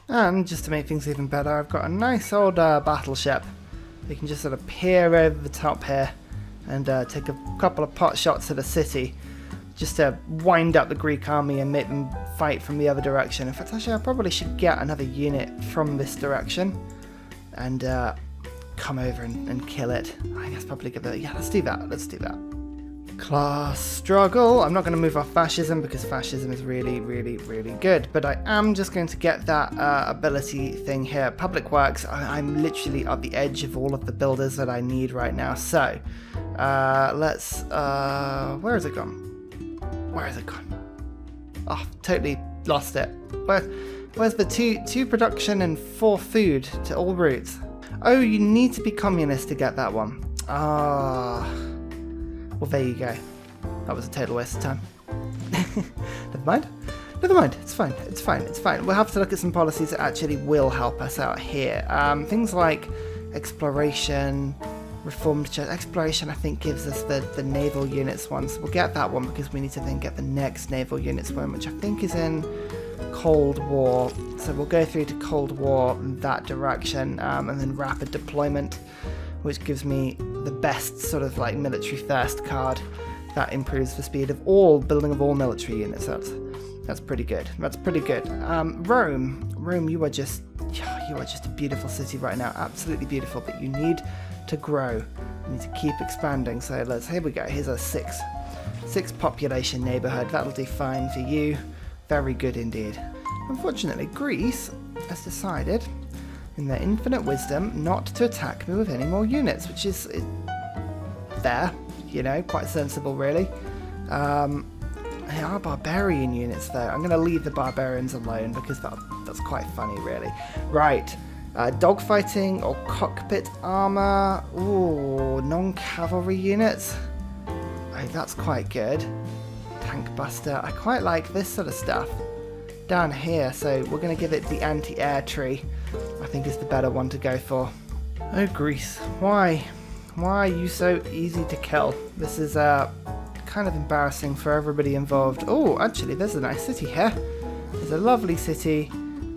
And just to make things even better, I've got a nice old battleship. We can just sort of peer over the top here and take a couple of pot shots at a city, just to wind up the Greek army and make them fight from the other direction. In fact, actually, I probably should get another unit from this direction and come over and kill it. I think that's probably good. Yeah, let's do that. Let's do that. Class struggle. I'm not going to move off fascism because fascism is really, really, really good. But I am just going to get that ability thing here. Public works. I'm literally at the edge of all of the builders that I need right now. So let's. Where has it gone? Where has it gone? Oh, totally lost it. Where's the two production and 4 food to all routes? Oh, you need to be communist to get that one. Ah. Well, there you go. That was a total waste of time. Never mind. Never mind. It's fine. It's fine. It's fine. We'll have to look at some policies that actually will help us out here. Things like exploration, reformed church. Exploration, I think, gives us the naval units one. So we'll get that one because we need to then get the next naval units one, which I think is in Cold War. So we'll go through to Cold War in that direction, and then rapid deployment, which gives me the best sort of like military thirst card that improves the speed of building of all military units. That's pretty good. That's pretty good. Rome, you are just a beautiful city right now. Absolutely beautiful, but you need to grow. You need to keep expanding. So here we go. Here's a six population neighborhood. That'll do fine for you. Very good indeed. Unfortunately, Greece has decided, in their infinite wisdom, not to attack me with any more units, which is fair, quite sensible, really. They are barbarian units, though. I'm going to leave the barbarians alone because that's quite funny, really. Right, dogfighting or cockpit armor. Ooh, non-cavalry units. Oh, that's quite good. Tank buster. I quite like this sort of stuff down here, so we're going to give it the anti-air tree. I think is the better one to go for. Oh, Greece, why are you so easy to kill? This is kind of embarrassing for everybody involved. Oh, actually, there's a nice city here. There's a lovely city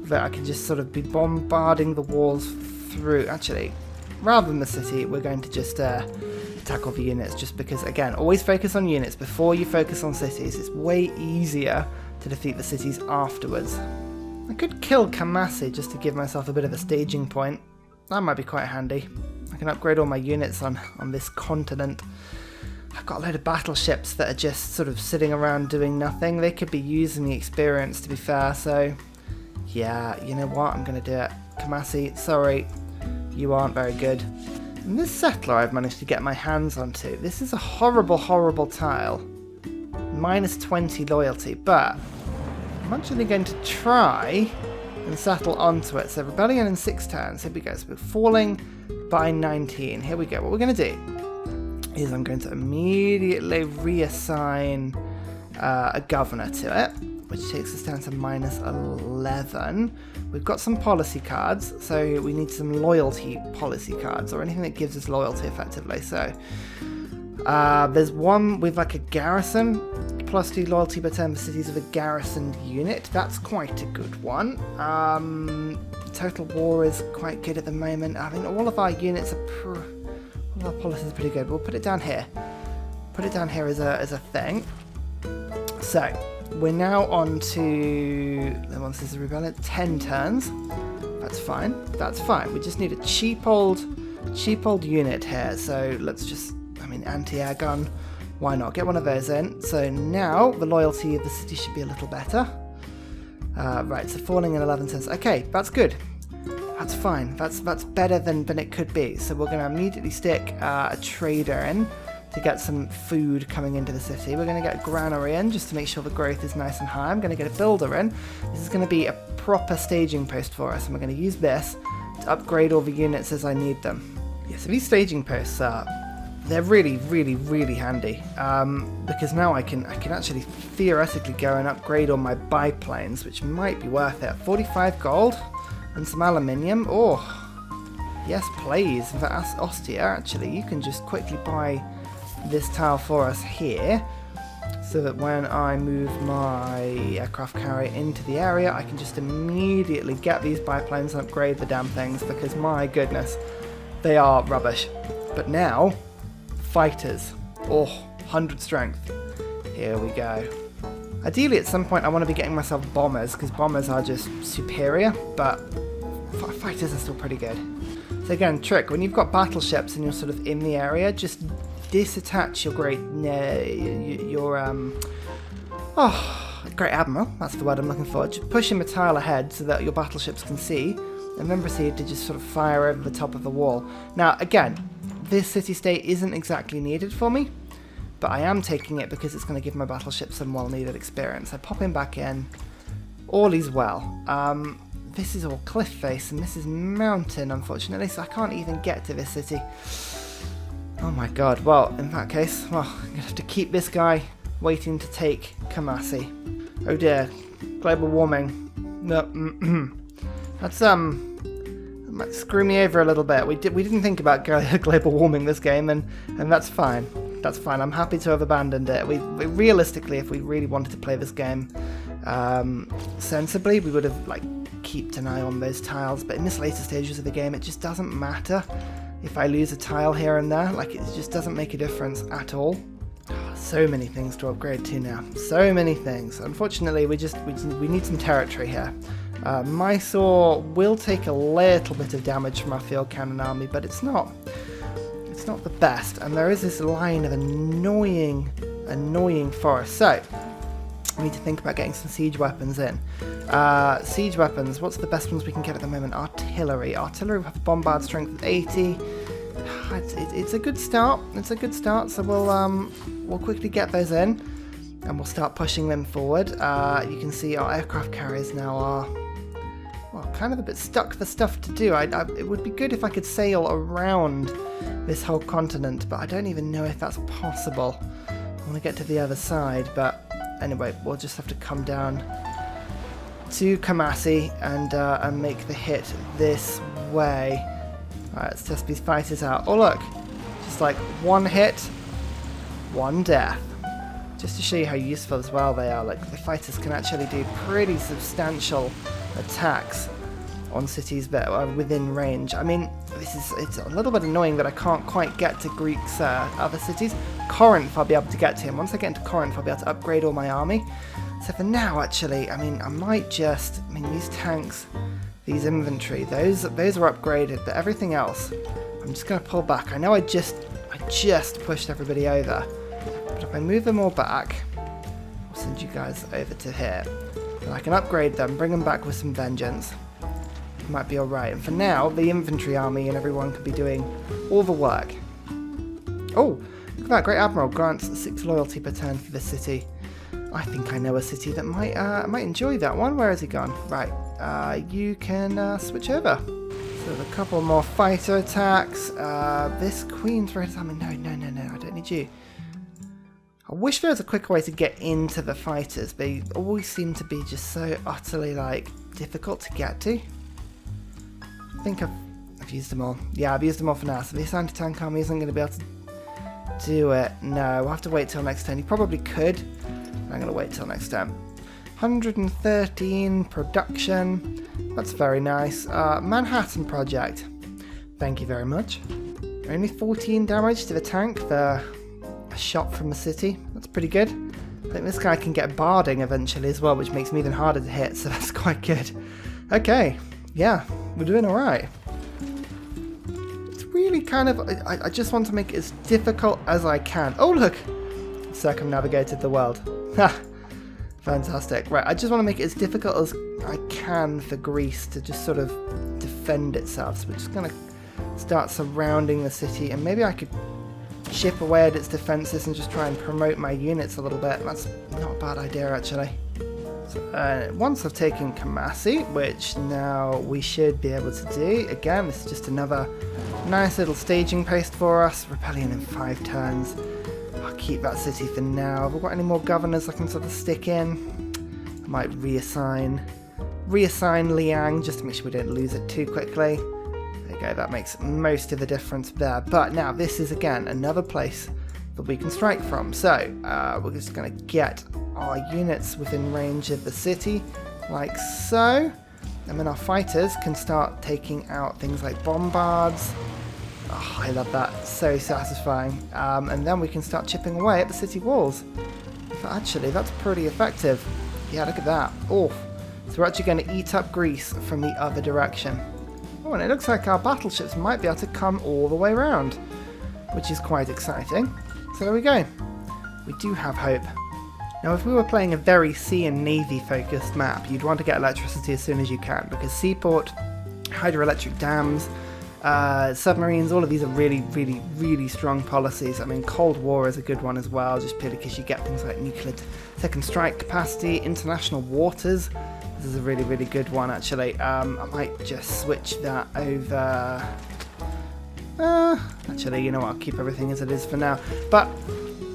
that I can just sort of be bombarding the walls through. Actually, rather than the city, we're going to just tackle the units, just because, again, always focus on units before you focus on cities. It's way easier to defeat the cities afterwards. I could kill Kamasi just to give myself a bit of a staging point. That might be quite handy. I can upgrade all my units on this continent. I've got a load of battleships that are just sort of sitting around doing nothing. They could be using the experience, to be fair, so yeah, you know what? I'm going to do it. Kamasi, sorry, you aren't very good. And this settler I've managed to get my hands onto, this is a horrible, horrible tile. Minus 20 loyalty, but I'm actually going to try and settle onto it. So rebellion in 6 turns. Here we go. So we're falling by 19. Here we go. What we're going to do is I'm going to immediately reassign a governor to it, which takes us down to minus 11. We've got some policy cards, so we need some loyalty policy cards, or anything that gives us loyalty effectively. So there's one with like a garrison, plus 2 loyalty per turn for cities with a garrisoned unit. That's quite a good one. Total war is quite good at the moment. I mean, all of our units are all our policies are pretty good. We'll put it down here. Put it down here as a thing. So we're now on to, once there's a rebellion, 10 turns. That's fine. That's fine. We just need a cheap old unit here. So let's just, anti-air gun. Why not? Get one of those in. So now the loyalty of the city should be a little better. Right, so falling in 11 turns. Okay, that's good. That's fine. That's better than it could be. So we're going to immediately stick a trader in to get some food coming into the city. We're going to get a granary in just to make sure the growth is nice and high. I'm going to get a builder in. This is going to be a proper staging post for us, and we're going to use this to upgrade all the units as I need them. Yeah, so these staging posts they're really, really, really handy, because now I can actually theoretically go and upgrade all my biplanes, which might be worth it. 45 gold and some aluminium. Oh, yes, please. For Ostia, actually, you can just quickly buy this tile for us here. so that when I move my aircraft carrier into the area, I can just immediately get these biplanes and upgrade the damn things, because my goodness, they are rubbish. But now, fighters. Oh, 100 strength. Here we go. Ideally, at some point, I want to be getting myself bombers, because bombers are just superior, but fighters are still pretty good. So again, trick, when you've got battleships and you're sort of in the area, just disattach your great admiral, that's the word I'm looking for. Just push him a tile ahead so that your battleships can see, and then proceed to just sort of fire over the top of the wall. Now, again, this city-state isn't exactly needed for me, but I am taking it because it's going to give my battleship some well-needed experience. I pop him back in. All is well. This is all cliff face, and this is mountain, unfortunately, so I can't even get to this city. Oh my god. Well, in that case, I'm going to have to keep this guy waiting to take Kamasi. Oh dear. Global warming. No, that's, that might screw me over a little bit. We didn't think about global warming this game, and that's fine. That's fine. I'm happy to have abandoned it. We realistically, if we really wanted to play this game sensibly, we would have kept an eye on those tiles. But in this later stages of the game, it just doesn't matter if I lose a tile here and there. It just doesn't make a difference at all. So many things to upgrade to now. So many things. Unfortunately, we need some territory here. Mysore will take a little bit of damage from our field cannon army, but it's not the best, and there is this line of annoying forest. So we need to think about getting some siege weapons in. Siege weapons, what's the best ones we can get at the moment? Artillery will have a bombard strength of 80. It's a good start. So we'll quickly get those in, and we'll start pushing them forward. You can see our aircraft carriers now are, well, kind of a bit stuck for stuff to do. It would be good if I could sail around this whole continent, but I don't even know if that's possible. I want to get to the other side, but anyway, we'll just have to come down to Kamasi and make the hit this way. Alright, let's test these fighters out. Oh look, just like one hit, one death. Just to show you how useful as well they are. The fighters can actually do pretty substantial attacks on cities that are within range. I mean, it's a little bit annoying that I can't quite get to Greece's other cities. Corinth I'll be able to get to, and once I get into Corinth I'll be able to upgrade all my army. So for now, actually, I mean, these tanks, these infantry, those are upgraded, but everything else, I'm just going to pull back. I know I just pushed everybody over, but if I move them all back, I'll send you guys over to here, and I can upgrade them, bring them back with some vengeance. Might be alright. And for now, the infantry army and everyone can be doing all the work. Oh, look at that. Great Admiral grants 6 loyalty per turn for this city. I think I know a city that might enjoy that one. Where has he gone? Right. You can switch over. So a couple more fighter attacks. This Queen's Red Army. No. I don't need you. I wish there was a quicker way to get into the fighters. They always seem to be just so utterly difficult to get to. I think I've used them all. Yeah, I've used them all for now. So this anti-tank army isn't going to be able to do it. No, we'll have to wait till next turn. You probably could. I'm going to wait till next turn. 113 production. That's very nice. Manhattan Project. Thank you very much. Only 14 damage to the tank for a shot from the city. That's pretty good. I think this guy can get barding eventually as well, which makes me even harder to hit, so that's quite good. Okay. Yeah, we're doing alright. It's really kind of... I just want to make it as difficult as I can. Oh, look! Circumnavigated the world. Ha! Fantastic. Right, I just want to make it as difficult as I can for Greece to just sort of defend itself. So we're just going to start surrounding the city, and maybe I could chip away at its defences and just try and promote my units a little bit. That's not a bad idea, actually. So, once I've taken Kamasi, which now we should be able to do, again, this is just another nice little staging post for us. Rebellion in 5 turns. I'll keep that city for now. Have we got any more governors I can sort of stick in? I might reassign Liang just to make sure we don't lose it too quickly. There you go, that makes most of the difference there. But now this is again another place that we can strike from. So we're just going to get our units within range of the city, like so. And then our fighters can start taking out things like bombards. Oh, I love that. So satisfying. And then we can start chipping away at the city walls. Actually, that's pretty effective. Yeah, look at that. Oh, so we're actually going to eat up Greece from the other direction. Oh, and it looks like our battleships might be able to come all the way around, which is quite exciting. So there we go. We do have hope. Now, if we were playing a very sea and navy focused map, you'd want to get electricity as soon as you can, because seaport, hydroelectric dams, submarines, all of these are really, really, really strong policies. I mean, Cold War is a good one as well, just purely because you get things like nuclear second strike capacity, international waters. This is a really, really good one, actually. I might just switch that over. Actually, you know what? I'll keep everything as it is for now. But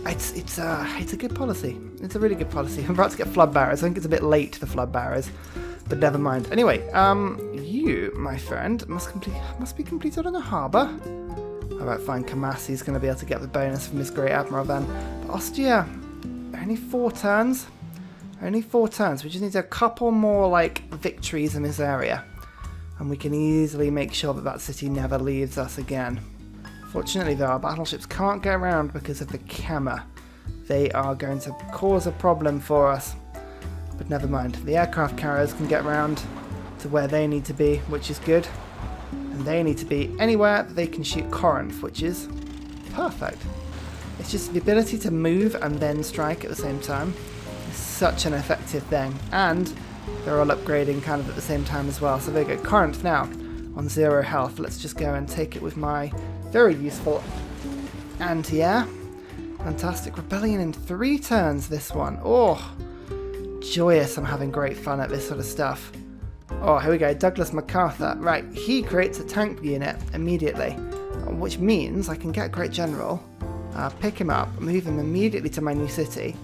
it's a good policy. It's a really good policy. I'm about to get flood barriers. I think it's a bit late for flood barriers, but never mind. Anyway, you, my friend, must be completed on a harbour. Alright, fine. Kamasi's going to be able to get the bonus from his Great Admiral then. But Ostia, only 4 turns. Only 4 turns. We just need a couple more, like, victories in this area. And we can easily make sure that that city never leaves us again. Fortunately, though, our battleships can't get around because of the Kama. They are going to cause a problem for us. But never mind. The aircraft carriers can get around to where they need to be, which is good. And they need to be anywhere that they can shoot Corinth, which is perfect. It's just the ability to move and then strike at the same time is such an effective thing. And they're all upgrading kind of at the same time as well. So there you go. Corinth now on 0 health. Let's just go and take it with my very useful anti-air. Fantastic. Rebellion in 3 turns, this one. Oh, joyous. I'm having great fun at this sort of stuff. Oh, here we go. Douglas MacArthur. Right, he creates a tank unit immediately, which means I can get Great General, pick him up, move him immediately to my new city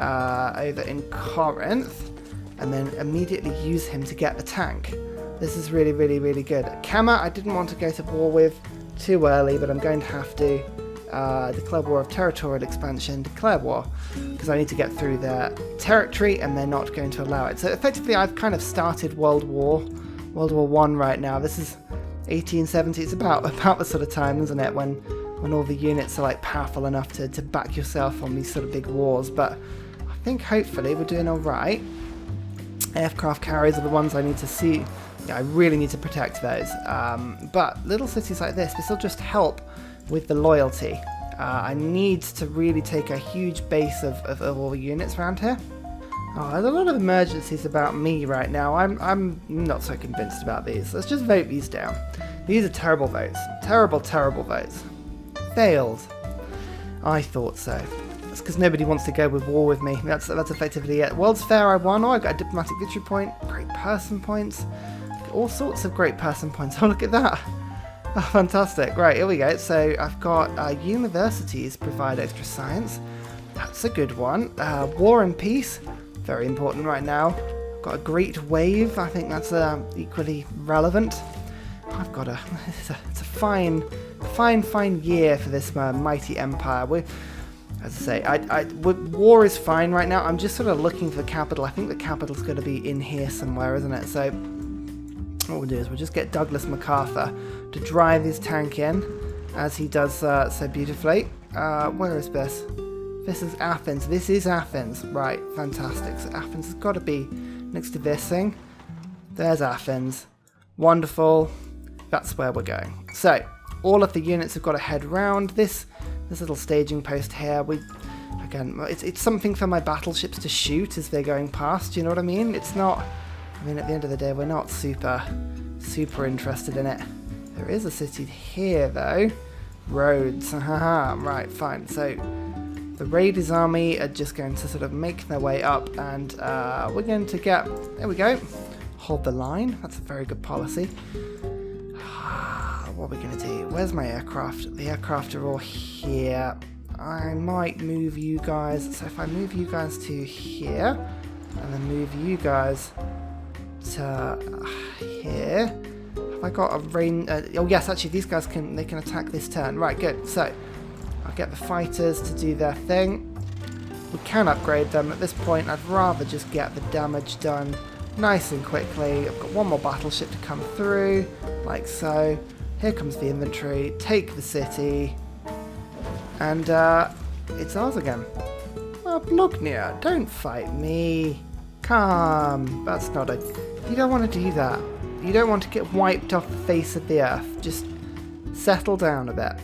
over in Corinth, and then immediately use him to get the tank. This is really, really, really good. Kama, I didn't want to go to war with too early, but I'm going to have to declare war of territorial expansion, declare war, because I need to get through their territory and they're not going to allow it. So effectively I've kind of started World War I right now. This is 1870, it's about the sort of time, isn't it, when all the units are like powerful enough to back yourself on these sort of big wars. But I think hopefully we're doing alright. Aircraft carriers are the ones I need to see. Yeah, I really need to protect those. But little cities like this will just help with the loyalty. I need to really take a huge base of all the units around here. Oh, there's a lot of emergencies about me right now. I'm not so convinced about these. Let's just vote these down. These are terrible votes. Terrible, terrible votes. Failed. I thought so. That's because nobody wants to go with war with me. That's effectively it. World's Fair I won. Oh, I got a diplomatic victory point. Great person points. All sorts of great person points. Oh, look at that. Oh, fantastic. Right, here we go. So I've got universities provide extra science. That's a good one. War and peace. Very important right now. I've got a great wave. I think that's equally relevant. I've got it's a fine year for this mighty empire. As I say, war is fine right now. I'm just sort of looking for the capital. I think the capital's going to be in here somewhere, isn't it? So what we'll do is we'll just get Douglas MacArthur to drive his tank in, as he does so beautifully. Where is this? This is Athens. This is Athens. Right, fantastic. So Athens has got to be next to this thing. There's Athens. Wonderful. That's where we're going. So all of the units have got to head round this little staging post here. It's something for my battleships to shoot as they're going past. You know what I mean? It's not. I mean, at the end of the day, we're not super interested in it. There is a city here, though. Rhodes. Haha. Right, fine. So the Raiders' army are just going to sort of make their way up, and we're going to get. There we go. Hold the line. That's a very good policy. What are we going to do? Where's my aircraft? The aircraft are all here. I might move you guys. So if I move you guys to here, and then move you guys to here. Have I got a rain? Oh yes, actually these guys can attack this turn. Right, good. So I'll get the fighters to do their thing. We can upgrade them. At this point, I'd rather just get the damage done nice and quickly. I've got one more battleship to come through, like so. Here comes the infantry. Take the city. And it's ours again. Oh, Blognia, don't fight me. Come. That's not a... You don't want to do that. You don't want to get wiped off the face of the earth. Just settle down a bit.